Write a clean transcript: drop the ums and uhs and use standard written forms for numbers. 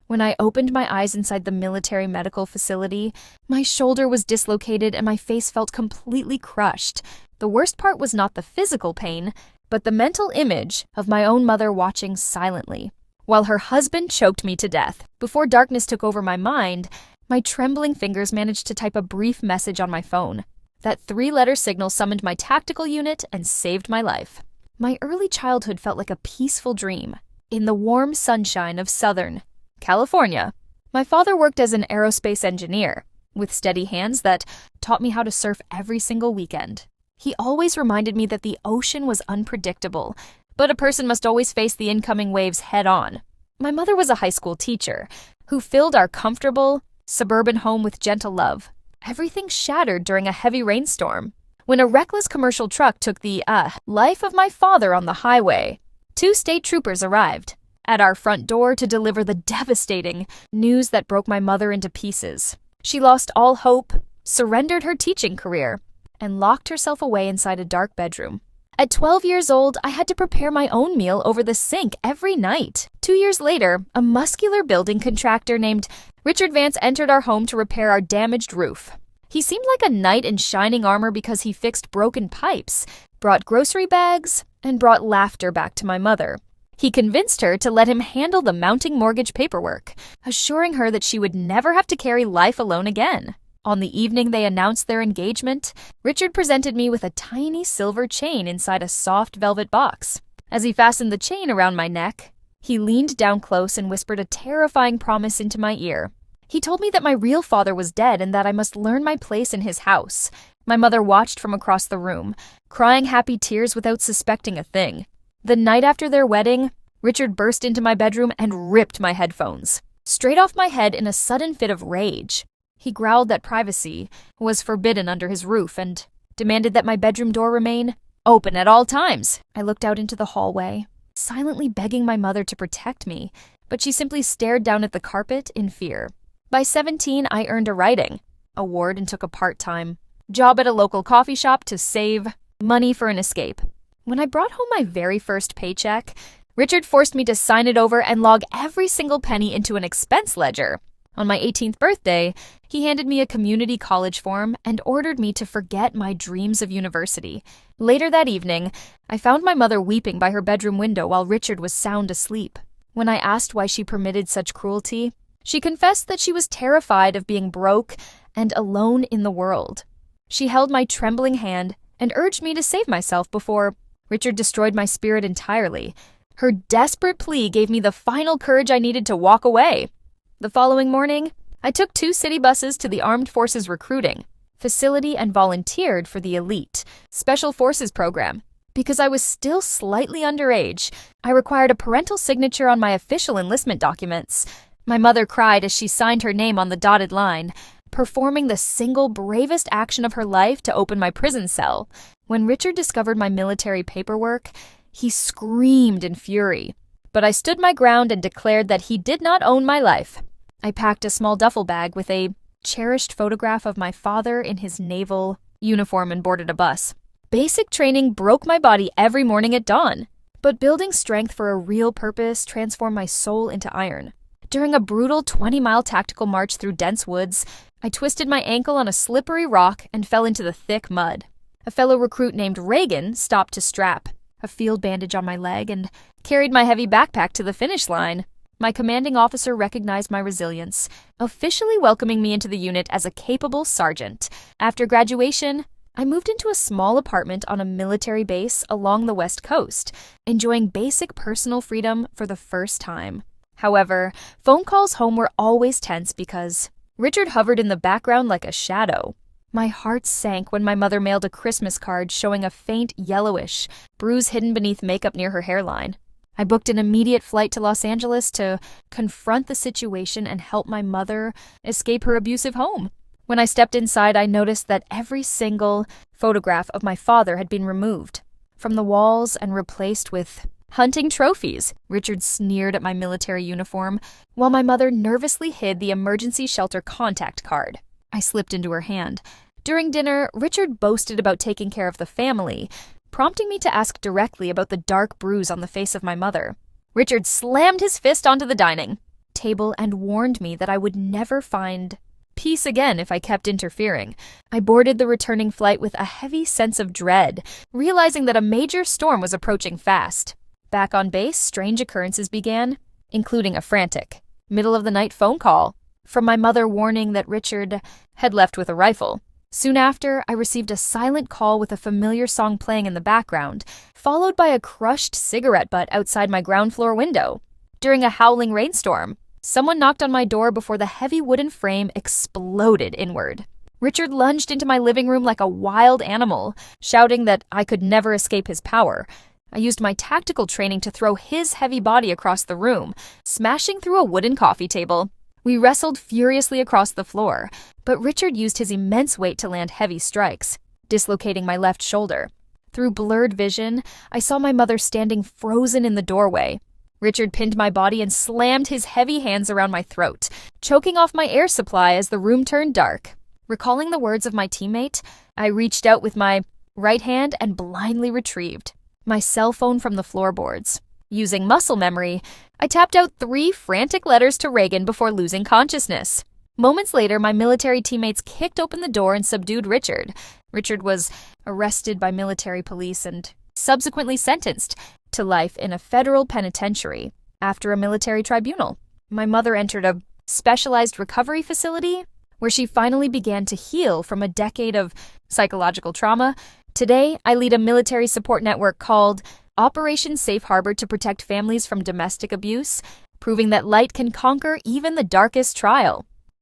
When I opened my eyes inside the military medical facility, my shoulder was dislocated and my face felt completely crushed. The worst part was not the physical pain, but the mental image of my own mother watching silently, while her husband choked me to death. Before darkness took over my mind, my trembling fingers managed to type a brief message on my phone. That 3-letter signal summoned my tactical unit and saved my life. My early childhood felt like a peaceful dream. In the warm sunshine of Southern California, my father worked as an aerospace engineer, with steady hands that taught me how to surf every single weekend. He always reminded me that the ocean was unpredictable, but a person must always face the incoming waves head-on. My mother was a high school teacher who filled our comfortable, suburban home with gentle love. Everything shattered during a heavy rainstorm. When a reckless commercial truck took the life of my father on the highway, 2 state troopers arrived at our front door to deliver the devastating news that broke my mother into pieces. She lost all hope, surrendered her teaching career, and locked herself away inside a dark bedroom. At 12 years old, I had to prepare my own meal over the sink every night. 2 years later, a muscular building contractor named Richard Vance entered our home to repair our damaged roof. He seemed like a knight in shining armor because he fixed broken pipes, brought grocery bags, and brought laughter back to my mother. He convinced her to let him handle the mounting mortgage paperwork, assuring her that she would never have to carry life alone again. On the evening they announced their engagement, Richard presented me with a tiny silver chain inside a soft velvet box. As he fastened the chain around my neck, he leaned down close and whispered a terrifying promise into my ear. He told me that my real father was dead and that I must learn my place in his house. My mother watched from across the room, crying happy tears without suspecting a thing. The night after their wedding, Richard burst into my bedroom and ripped my headphones straight off my head in a sudden fit of rage. He growled that privacy was forbidden under his roof and demanded that my bedroom door remain open at all times. I looked out into the hallway, silently begging my mother to protect me, but she simply stared down at the carpet in fear. By 17, I earned a writing award and took a part-time job at a local coffee shop to save money for an escape. When I brought home my very first paycheck, Richard forced me to sign it over and log every single penny into an expense ledger. On my 18th birthday, he handed me a community college form and ordered me to forget my dreams of university. Later that evening, I found my mother weeping by her bedroom window while Richard was sound asleep. When I asked why she permitted such cruelty, she confessed that she was terrified of being broke and alone in the world. She held my trembling hand and urged me to save myself before Richard destroyed my spirit entirely. Her desperate plea gave me the final courage I needed to walk away. The following morning, I took 2 city buses to the Armed Forces recruiting facility and volunteered for the elite Special Forces program. Because I was still slightly underage, I required a parental signature on my official enlistment documents. My mother cried as she signed her name on the dotted line, performing the single bravest action of her life to open my prison cell. When Richard discovered my military paperwork, he screamed in fury. But I stood my ground and declared that he did not own my life. I packed a small duffel bag with a cherished photograph of my father in his naval uniform and boarded a bus. Basic training broke my body every morning at dawn, but building strength for a real purpose transformed my soul into iron. During a brutal 20-mile tactical march through dense woods, I twisted my ankle on a slippery rock and fell into the thick mud. A fellow recruit named Reagan stopped to strap a field bandage on my leg and carried my heavy backpack to the finish line. My commanding officer recognized my resilience, officially welcoming me into the unit as a capable sergeant. After graduation, I moved into a small apartment on a military base along the West Coast, enjoying basic personal freedom for the first time. However, phone calls home were always tense because Richard hovered in the background like a shadow. My heart sank when my mother mailed a Christmas card showing a faint yellowish bruise hidden beneath makeup near her hairline. I booked an immediate flight to Los Angeles to confront the situation and help my mother escape her abusive home. When I stepped inside, I noticed that every single photograph of my father had been removed from the walls and replaced with hunting trophies. Richard sneered at my military uniform, while my mother nervously hid the emergency shelter contact card. I slipped into her hand. During dinner, Richard boasted about taking care of the family, prompting me to ask directly about the dark bruise on the face of my mother. Richard slammed his fist onto the dining table and warned me that I would never find peace again if I kept interfering. I boarded the returning flight with a heavy sense of dread, realizing that a major storm was approaching fast. Back on base, strange occurrences began, including a frantic, middle-of-the-night phone call from my mother warning that Richard had left with a rifle. Soon after, I received a silent call with a familiar song playing in the background, followed by a crushed cigarette butt outside my ground floor window. During a howling rainstorm, someone knocked on my door before the heavy wooden frame exploded inward. Richard lunged into my living room like a wild animal, shouting that I could never escape his power. I used my tactical training to throw his heavy body across the room, smashing through a wooden coffee table. We wrestled furiously across the floor, but Richard used his immense weight to land heavy strikes, dislocating my left shoulder. Through blurred vision, I saw my mother standing frozen in the doorway. Richard pinned my body and slammed his heavy hands around my throat, choking off my air supply as the room turned dark. Recalling the words of my teammate, I reached out with my right hand and blindly retrieved my cell phone from the floorboards. Using muscle memory, I tapped out 3 frantic letters to Reagan before losing consciousness. Moments later, my military teammates kicked open the door and subdued Richard. Richard was arrested by military police and subsequently sentenced to life in a federal penitentiary after a military tribunal. My mother entered a specialized recovery facility where she finally began to heal from a decade of psychological trauma. Today, I lead a military support network called Operation Safe Harbor to protect families from domestic abuse, proving that light can conquer even the darkest trial.